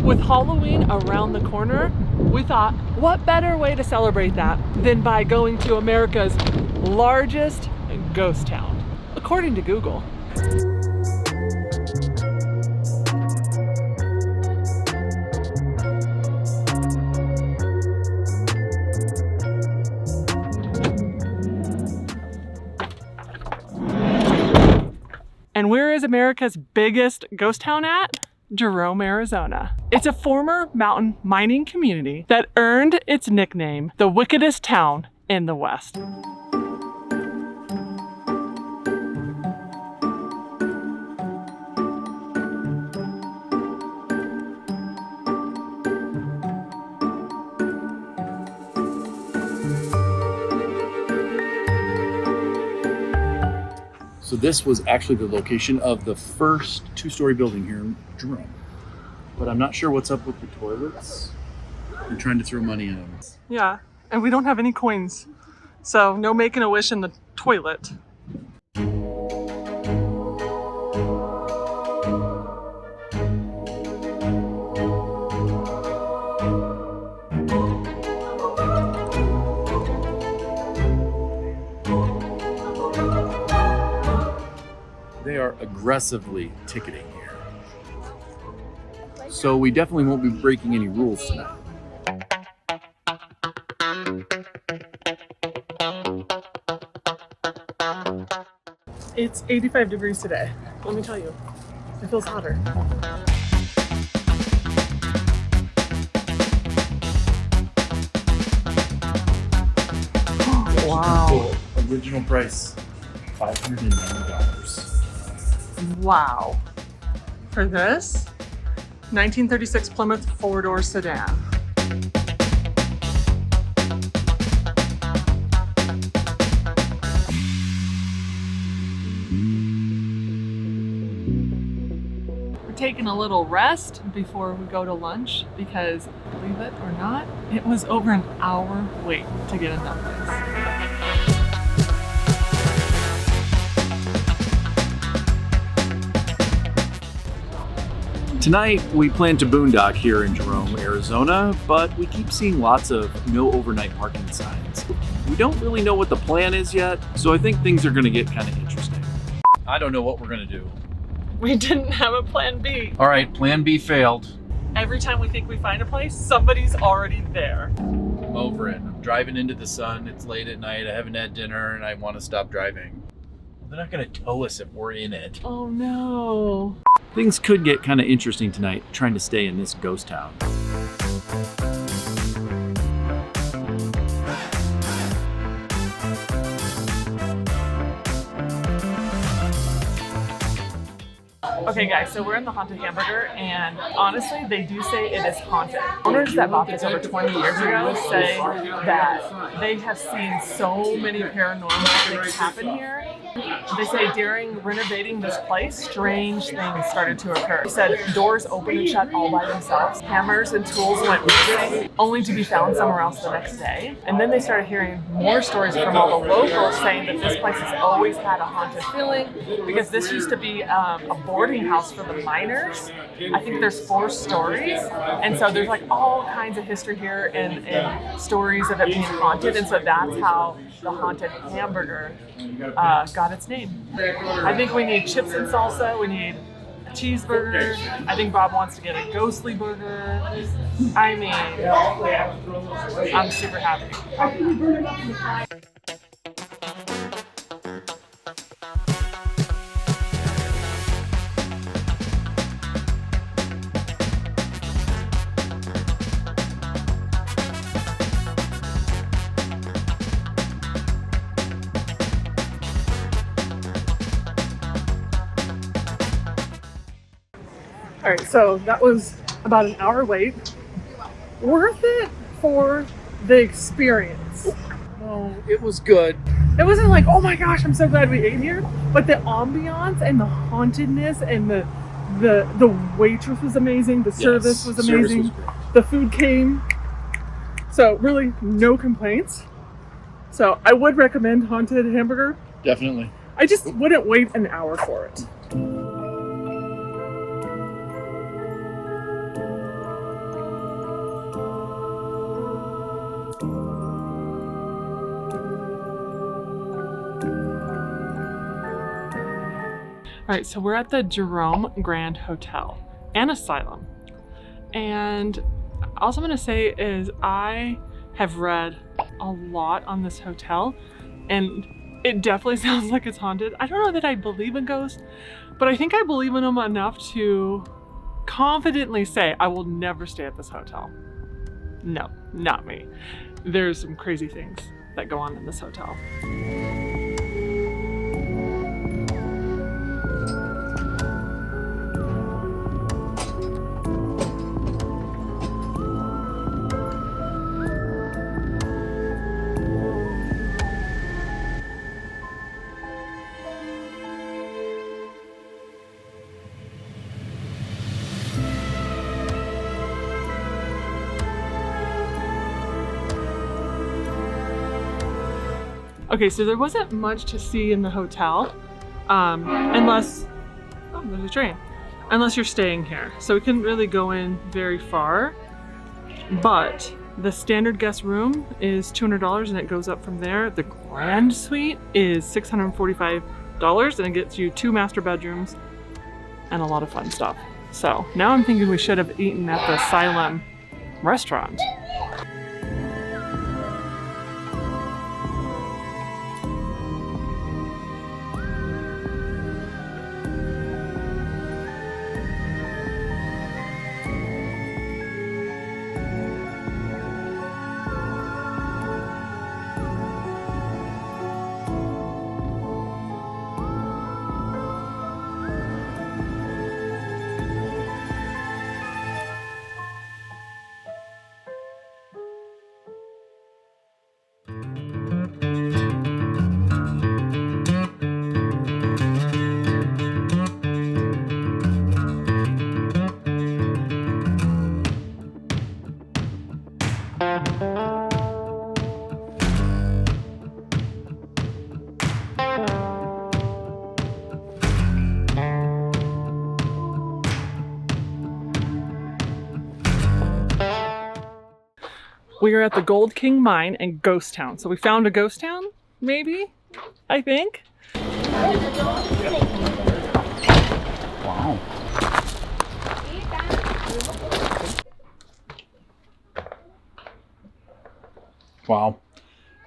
With Halloween around the corner, we thought, what better way to celebrate that than by going to America's largest ghost town, according to Google. And where is America's biggest ghost town at? Jerome, Arizona. It's a former mountain mining community that earned its nickname, the wickedest town in the West. So this was actually the location of the first two-story building here in Jerome. But I'm not sure what's up with the toilets. They're trying to throw money at them. Yeah, and we don't have any coins. So no making a wish in the toilet. They are aggressively ticketing here. So we definitely won't be breaking any rules tonight. It's 85 degrees today. Let me tell you, it feels hotter. Wow. Original price, $590. Wow. For this, 1936 Plymouth four-door sedan. We're taking a little rest before we go to lunch because, believe it or not, it was over an hour wait to get in that place. Tonight, we plan to boondock here in Jerome, Arizona, but we keep seeing lots of no overnight parking signs. We don't really know what the plan is yet, so I think things are gonna get kind of interesting. I don't know what we're gonna do. We didn't have a plan B. All right, plan B failed. Every time we think we find a place, somebody's already there. I'm over it. I'm driving into the sun, it's late at night, I haven't had dinner, and I want to stop driving. They're not gonna tow us if we're in it. Oh no. Things could get kind of interesting tonight, trying to stay in this ghost town. Okay guys, so we're in the haunted Hamburger, and honestly, they do say it is haunted. Owners that bought this over 20 years ago say that they have seen so many paranormal things happen here. They say during renovating this place, strange things started to occur. They said doors opened and shut all by themselves. Hammers and tools went missing, only to be found somewhere else the next day. And then they started hearing more stories from all the locals saying that this place has always had a haunted feeling because this used to be a boarding house for the miners. I think there's 4 stories. And so there's like all kinds of history here and stories of it being haunted. And so that's how the haunted Hamburger got its name. I think we need chips and salsa, we need a cheeseburger, I think Bob wants to get a ghostly burger. I mean, I'm super happy. All right, so that was about an hour wait. Worth it for the experience. No, it was good. It wasn't like, oh my gosh, I'm so glad we ate here, but the ambiance and the hauntedness and the waitress was amazing, the service was amazing, Service was great. the food came. So really no complaints. So I would recommend Haunted Hamburger. Definitely. I just wouldn't wait an hour for it. Right, so we're at the Jerome Grand Hotel and Asylum. And all I'm gonna say is I have read a lot on this hotel and it definitely sounds like it's haunted. I don't know that I believe in ghosts, but I think I believe in them enough to confidently say I will never stay at this hotel. No, not me. There's some crazy things that go on in this hotel. Okay, so there wasn't much to see in the hotel, unless, oh, there's a train, unless you're staying here. So we couldn't really go in very far, but the standard guest room is $200 and it goes up from there. The grand suite is $645 and it gets you 2 master bedrooms and a lot of fun stuff. So now I'm thinking we should have eaten at the Asylum restaurant. We are at the Gold King Mine and Ghost Town. So we found a ghost town, maybe, I think. Wow. Wow.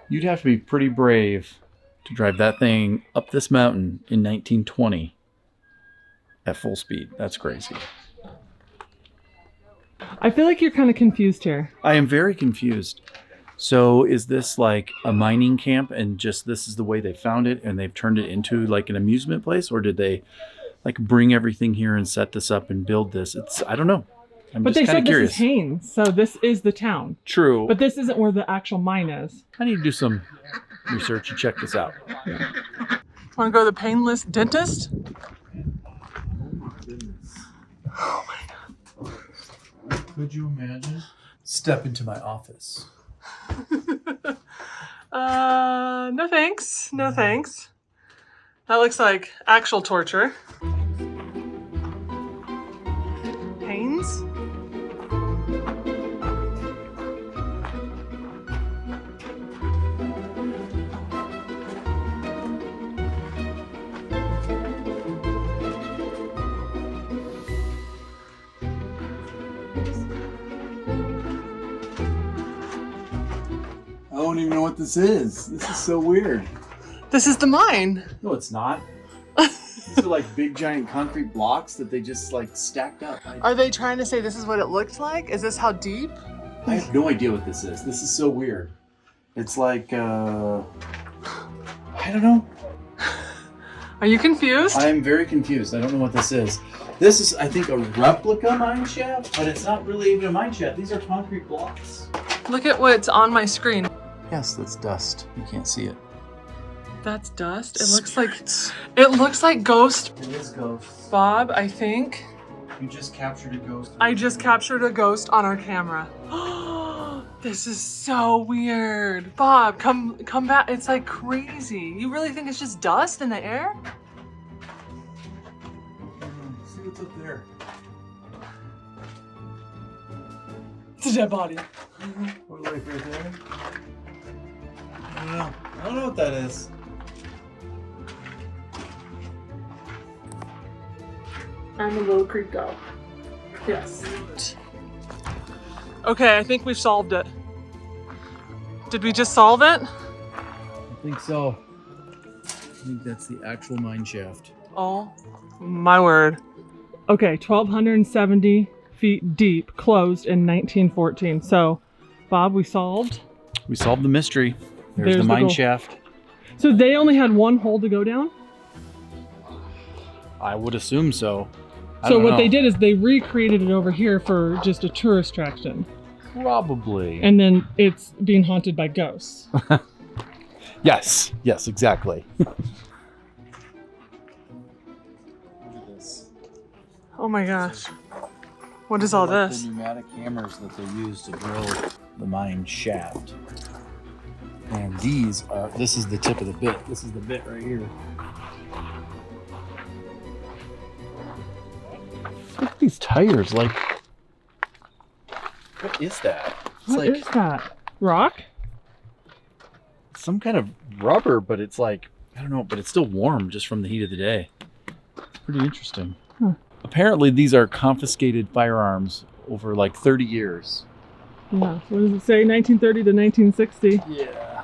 You'd have to be pretty brave to drive that thing up this mountain in 1920 at full speed. That's crazy. I feel like you're kind of confused here. I am very confused. So is this like a mining camp and just this is the way they found it and they've turned it into like an amusement place? Or did they like bring everything here and set this up and build this? I don't know. I'm but just they kind of said curious. This is Haynes, so this is the town. True. But this isn't where the actual mine is. I need to do some research and check this out. Yeah. Want to go to the painless dentist? Oh my God. Could you imagine? Step into my office. No thanks. No thanks. That looks like actual torture. Haynes? I don't even know what this is. This is so weird. This is the mine. No, it's not. These are like big giant concrete blocks that they just like stacked up. Are they trying to say this is what it looked like? Is this how deep? I have no idea what this is. This is so weird. It's like, I don't know. Are you confused? I'm very confused. I don't know what this is. This is, I think, a replica mine shaft, but it's not really even a mine shaft. These are concrete blocks. Look at what's on my screen. Yes, that's dust. You can't see it. That's dust. It looks like ghost. It is ghosts. Bob, I think. You just captured a ghost. I just captured a ghost on our camera. This is so weird. Bob, come back. It's like crazy. You really think it's just dust in the air? See what's up there. It's a dead body. Or like right there. I don't know. I don't know what that is. I'm a little creeped out. Yes. Okay, I think we've solved it. Did we just solve it? I think so. I think that's the actual mine shaft. Oh my word. Okay, 1,270 feet deep, closed in 1914. So, Bob, we solved the mystery. There's the the mine goal. shaft. So they only had one hole to go down? I would assume so. So what they did is they recreated it over here for just a tourist attraction. Probably. And then it's being haunted by ghosts. Yes, exactly. Oh my gosh. What is all this? The pneumatic hammers that they use to drill the mine shaft. And this is the tip of the bit. This is the bit right here. Look at these tires, like, what is that? It's What is that? Rock? some kind of rubber, but it's like, I don't know, but it's still warm just from the heat of the day. It's pretty interesting. Huh. Apparently these are confiscated firearms over like 30 years. Yeah. What does it say? 1930 to 1960. Yeah.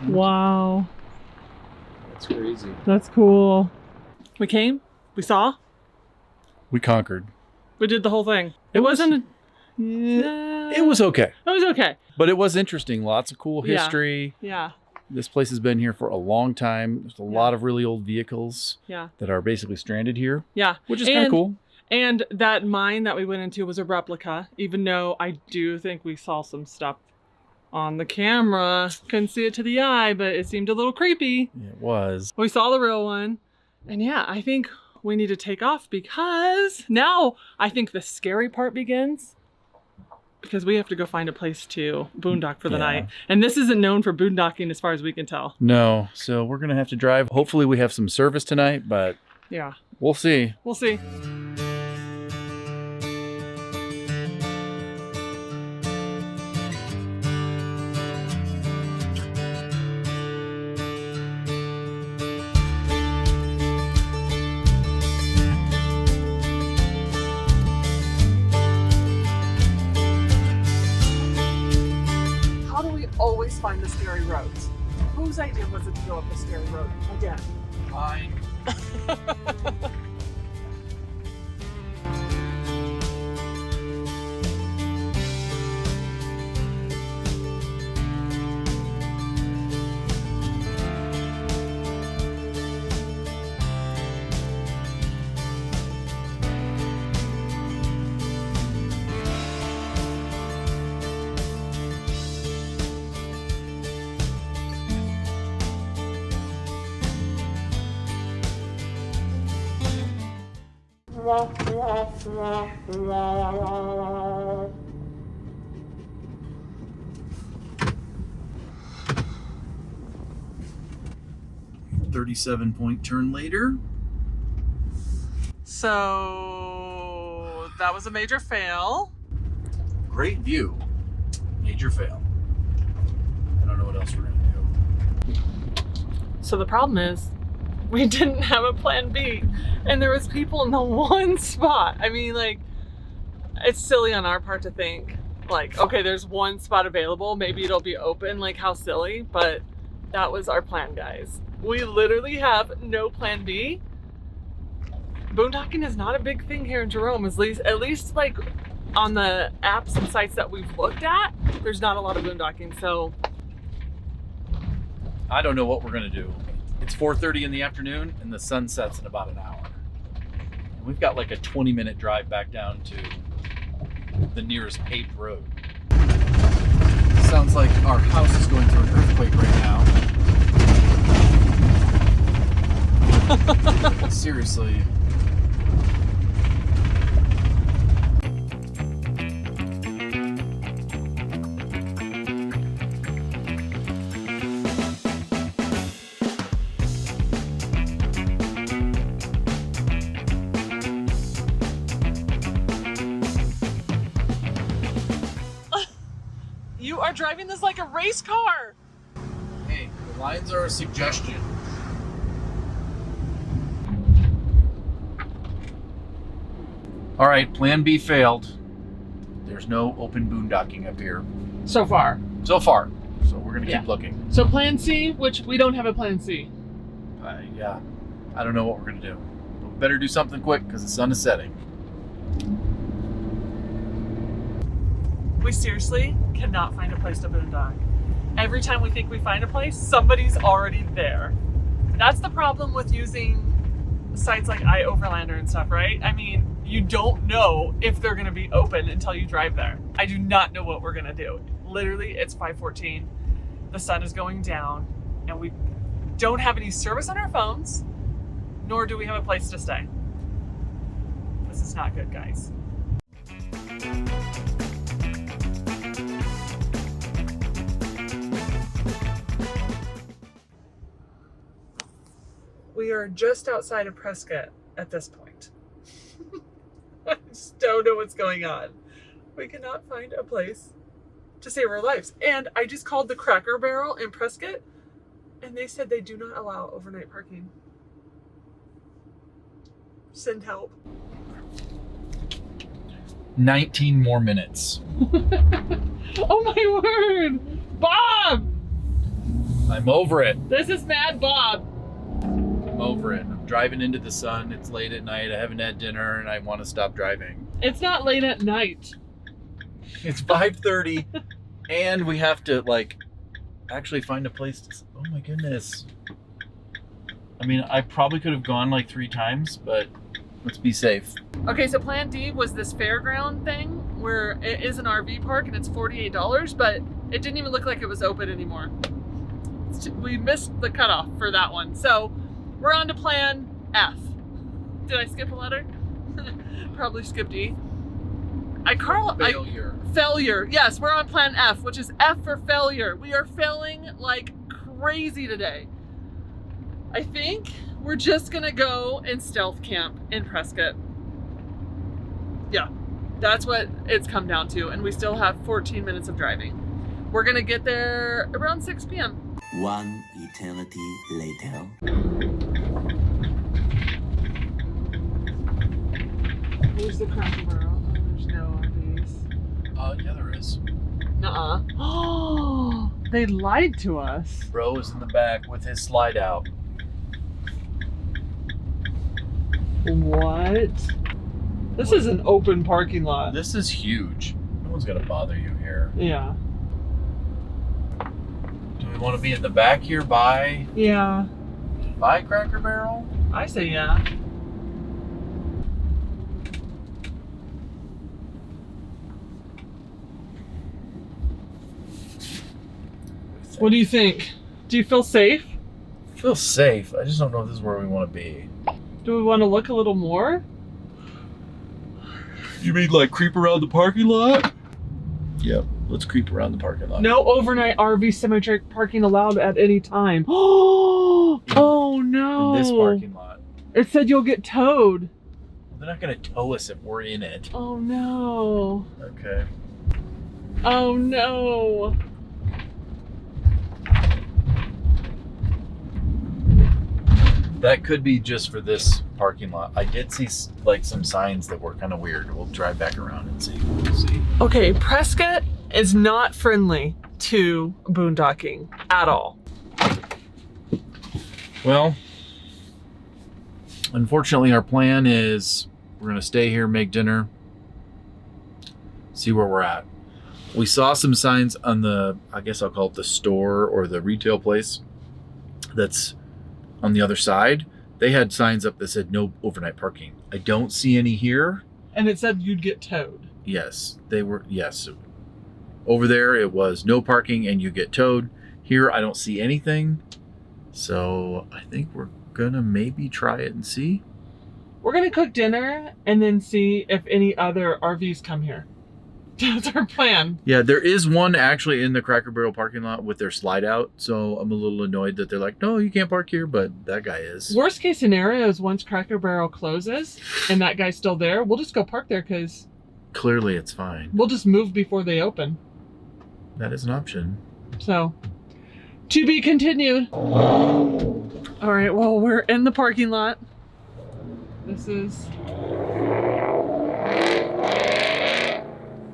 Wow. That's crazy. That's cool. We came. We saw. We conquered. We did the whole thing. It wasn't. It was okay. It was okay. But it was interesting. Lots of cool history. Yeah. This place has been here for a long time. There's a lot of really old vehicles that are basically stranded here. Yeah. Which is kind of cool. And that mine that we went into was a replica, even though I do think we saw some stuff on the camera. Couldn't see it to the eye, but it seemed a little creepy. It was. We saw the real one. And yeah, I think we need to take off because now I think the scary part begins. Because we have to go find a place to boondock for the night. And this isn't known for boondocking as far as we can tell. No, so we're going to have to drive. Hopefully we have some service tonight, but yeah, we'll see. We'll see. Always find the scary roads. Whose idea was it to go up the scary road again? Mine. .37 turn later. So that was a major fail. Great view. Major fail. I don't know what else we're gonna do. So the problem is we didn't have a plan B and there was people in the one spot. I mean, like, it's silly on our part to think like, okay, there's one spot available, maybe it'll be open, like how silly, but that was our plan, guys. We literally have no plan B. Boondocking is not a big thing here in Jerome, at least like on the apps and sites that we've looked at, there's not a lot of boondocking, so. I don't know what we're gonna do. It's 4:30 in the afternoon and the sun sets in about an hour. And we've got like a 20-minute drive back down to the nearest paved road. Sounds like our house is going through an earthquake right now. Seriously. You are driving this like a race car. Hey, the lines are a suggestion. All right, plan B failed. There's no open boondocking up here. So far. So far. So we're gonna keep looking. So plan C, which we don't have a plan C. Yeah, I don't know what we're gonna do. But we better do something quick because the sun is setting. We seriously cannot find a place to boondock. Every time we think we find a place, somebody's already there. That's the problem with using sites like iOverlander and stuff, right? I mean, you don't know if they're gonna be open until you drive there. I do not know what we're gonna do. Literally, it's 5:14. The sun is going down, and we don't have any service on our phones, nor do we have a place to stay. This is not good, guys. We are just outside of Prescott at this point. I just don't know what's going on. We cannot find a place to save our lives. And I just called the Cracker Barrel in Prescott, and they said they do not allow overnight parking. Send help. 19 more minutes. Oh my word! Bob! I'm over it. This is Mad Bob. I'm over it. I'm driving into the sun. It's late at night. I haven't had dinner and I want to stop driving. It's not late at night. It's 5:30 and we have to like actually find a place to... Oh my goodness. I mean, I probably could have gone like 3 times, but let's be safe. Okay, so plan D was this fairground thing where it is an RV park and it's $48, but it didn't even look like it was open anymore. We missed the cutoff for that one. So we're on to plan F. Did I skip a letter? Probably skipped E. Failure. Failure. Yes, we're on plan F, which is F for failure. We are failing like crazy today. I think we're just gonna go and stealth camp in Prescott. Yeah, that's what it's come down to. And we still have 14 minutes of driving. We're gonna get there around 6 p.m. One eternity later. Where's the Cracker Barrel? Oh, there's no on these. Yeah, there is. Nuh-uh. Oh, they lied to us. Bro is in the back with his slide out. What? This is an open parking lot. This is huge. No one's gonna bother you here. Yeah. Do we want to be in the back here by Cracker Barrel? I say yeah. What do you think? Do you feel safe? I feel safe. I just don't know if this is where we want to be. Do we want to look a little more? You mean like creep around the parking lot? Yep, let's creep around the parking lot. No overnight RV semi-truck parking allowed at any time. Oh no! In this parking lot. It said you'll get towed. They're not gonna tow us if we're in it. Oh no! Okay. Oh no! That could be just for this parking lot. I did see like some signs that were kind of weird. We'll drive back around and see. We'll see. Okay, Prescott is not friendly to boondocking at all. Well, unfortunately our plan is we're gonna stay here, make dinner, see where we're at. We saw some signs on the, I guess I'll call it the store or the retail place that's on the other side. They had signs up that said no overnight parking. I don't see any here. And it said you'd get towed. Yes, they were, yes. Over there it was no parking and you get towed. Here I don't see anything. So I think we're gonna maybe try it and see. We're gonna cook dinner and then see if any other RVs come here. That's our plan. Yeah, there is one actually in the Cracker Barrel parking lot with their slide out. So I'm a little annoyed that they're like, no, you can't park here, but that guy is. Worst case scenario is once Cracker Barrel closes and that guy's still there, we'll just go park there because clearly it's fine. We'll just move before they open. That is an option. So, to be continued. All right, well, we're in the parking lot. This is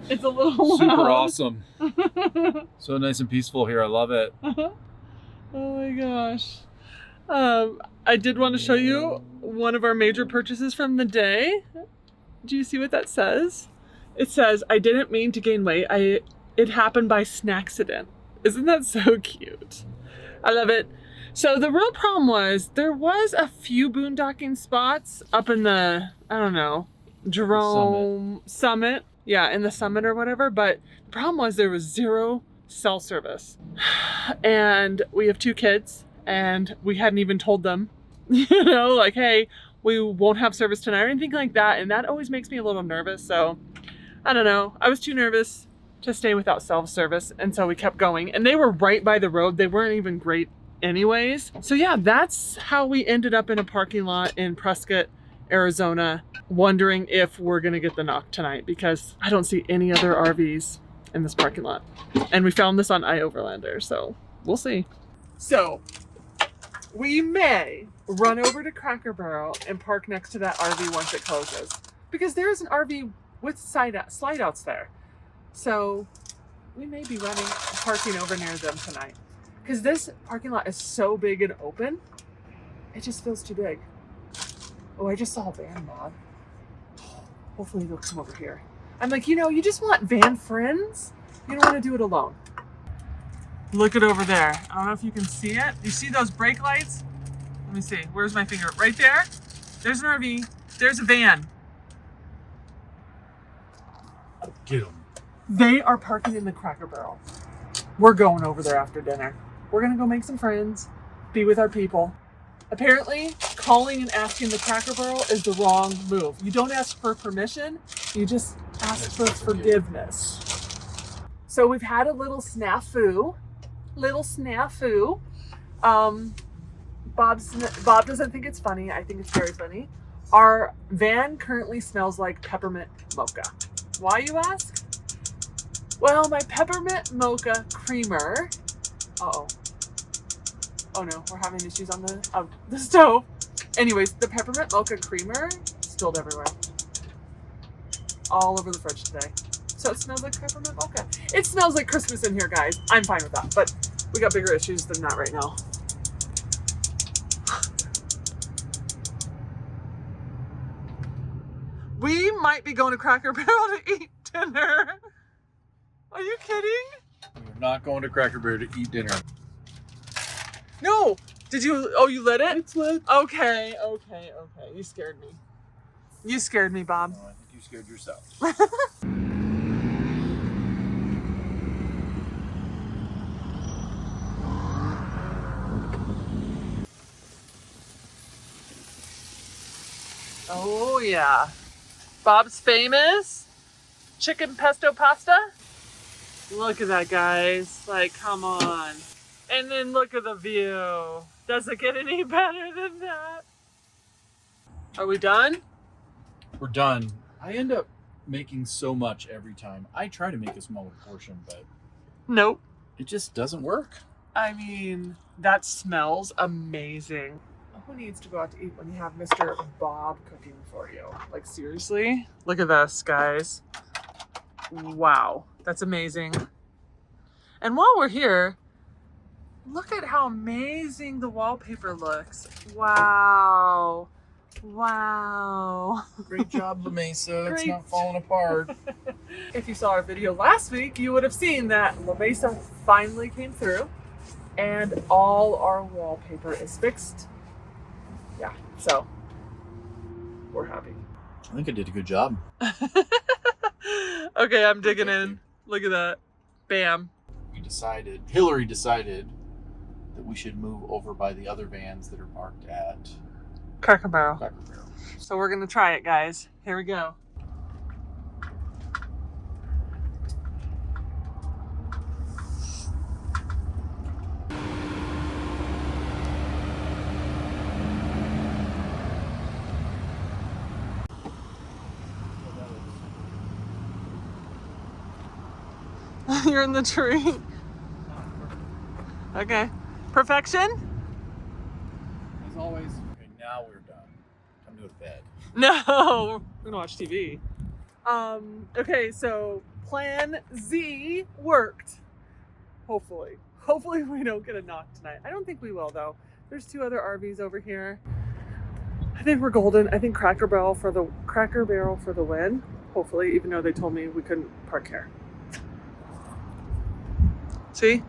It's a little Super loud. awesome. So nice and peaceful here. I love it. Oh my gosh. I did want to show you one of our major purchases from the day. Do you see what that says? It says, I didn't mean to gain weight. It happened by snackcident. Isn't that so cute? I love it. So the real problem was there was a few boondocking spots up in the, I don't know, Jerome Summit. Yeah, in the Summit or whatever. But the problem was there was zero cell service. And we have 2 kids and we hadn't even told them, you know, like, hey, we won't have service tonight or anything like that. And that always makes me a little nervous. So I don't know. I was too nervous to stay without self-service. And so we kept going and they were right by the road. They weren't even great anyways. So yeah, that's how we ended up in a parking lot in Prescott, Arizona, wondering if we're going to get the knock tonight because I don't see any other RVs in this parking lot. And we found this on iOverlander, so we'll see. So we may run over to Cracker Barrel and park next to that RV once it closes because there is an RV with slide outs there. So we may be parking over near them tonight because this parking lot is so big and open. It just feels too big. Oh, I just saw a van mod. Hopefully they'll come over here. I'm like, you know, you just want van friends. You don't want to do it alone. Look at over there. I don't know if you can see it. You see those brake lights? Let me see. Where's my finger? Right there. There's an RV. There's a van. Get them. They are parking in the Cracker Barrel. We're going over there after dinner. We're going to go make some friends, be with our people. Apparently, calling and asking the Cracker Barrel is the wrong move. You don't ask for permission, you just ask for forgiveness. So we've had a little snafu. Bob doesn't think it's funny. I think it's very funny. Our van currently smells like peppermint mocha. Why, you ask? Well, my peppermint mocha creamer. Uh-oh. Oh no, we're having issues on the stove. Anyways, the peppermint mocha creamer spilled everywhere. All over the fridge today. So it smells like peppermint mocha. It smells like Christmas in here, guys. I'm fine with that, but we got bigger issues than that right now. We might be going to Cracker Barrel to eat dinner. Are you kidding? We're not going to Cracker Barrel to eat dinner. No. Did you? Oh, you lit it? It's lit. Okay. You scared me. You scared me, Bob. Oh, I think you scared yourself. Oh, yeah. Bob's famous chicken pesto pasta. Look at that, guys. Like, come on. And then look at the view. Does it get any better than that? Are we done? We're done. I end up making so much every time. I try to make a smaller portion, but Nope. it just doesn't work. I mean, that smells amazing. Who needs to go out to eat when you have Mr. Bob cooking for you? Like, seriously? Look at this, guys. Wow. That's amazing. And while we're here, look at how amazing the wallpaper looks. Wow. Wow. Great job, La Mesa. It's Great. not falling apart. If you saw our video last week, you would have seen that La Mesa finally came through and all our wallpaper is fixed. Yeah, so we're happy. I think I did a good job. Okay, I'm digging in. Look at that. Bam. Hillary decided that we should move over by the other vans that are parked at Cracker Barrel. Cracker Barrel. So we're gonna try it, guys. Here we go. You're in the tree. Okay. Perfection? As always. Okay, now we're done. Time to go to bed. No, we're gonna watch TV. Okay, so Plan Z worked. Hopefully. Hopefully we don't get a knock tonight. I don't think we will though. There's 2 other RVs over here. I think we're golden. I think Cracker Barrel for the win. Hopefully, even though they told me we couldn't park here. See?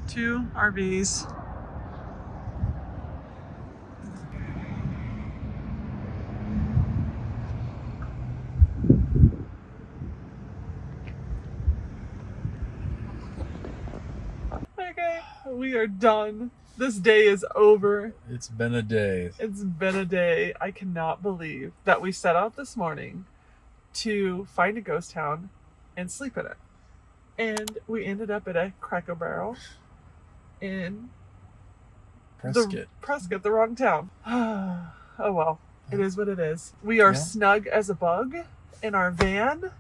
2 RVs. Okay, we are done. This day is over. It's been a day. It's been a day. I cannot believe that we set out this morning to find a ghost town and sleep in it. And we ended up at a Cracker Barrel in Prescott, the wrong town. Oh well, it is what it is. We are snug as a bug in our van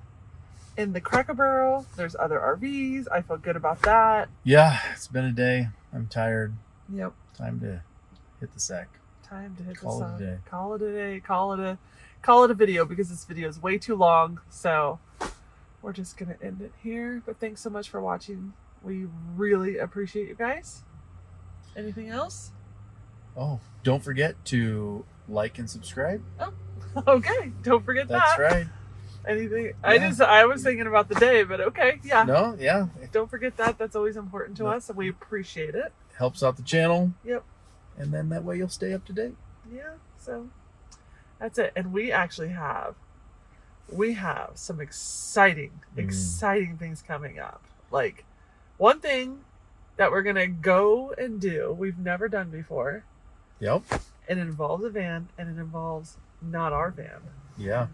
in the Cracker Barrel. There's other RVs. I feel good about that. Yeah, it's been a day. I'm tired. Yep. Time to hit the sack. Time to hit Call the it a sack. day. Call it a day. Call it a video because this video is way too long. So we're just gonna end it here. But thanks so much for watching. We really appreciate you guys. Anything else? Oh, don't forget to like and subscribe. Oh, okay. Don't forget That's that. right. Anything? Yeah. I was thinking about the day, but okay, yeah. No, yeah. Don't forget that. That's always important to us, and we appreciate it. Helps out the channel. Yep. And then that way you'll stay up to date. Yeah. So that's it. And we actually have some exciting things coming up. Like one thing that we're gonna go and do we've never done before. Yep. It involves a van, and it involves not our van. Yeah.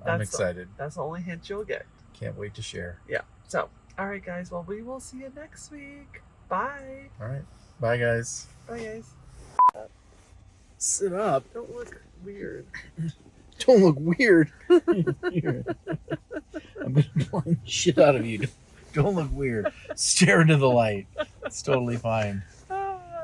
I'm excited. That's the only hint you'll get. Can't wait to share. Yeah. So, all right, guys. Well, we will see you next week. Bye. All right. Bye, guys. Bye, guys. Sit up. Don't look weird. Don't look weird. I'm going to blind the shit out of you. Don't look weird. Stare into the light. It's totally fine.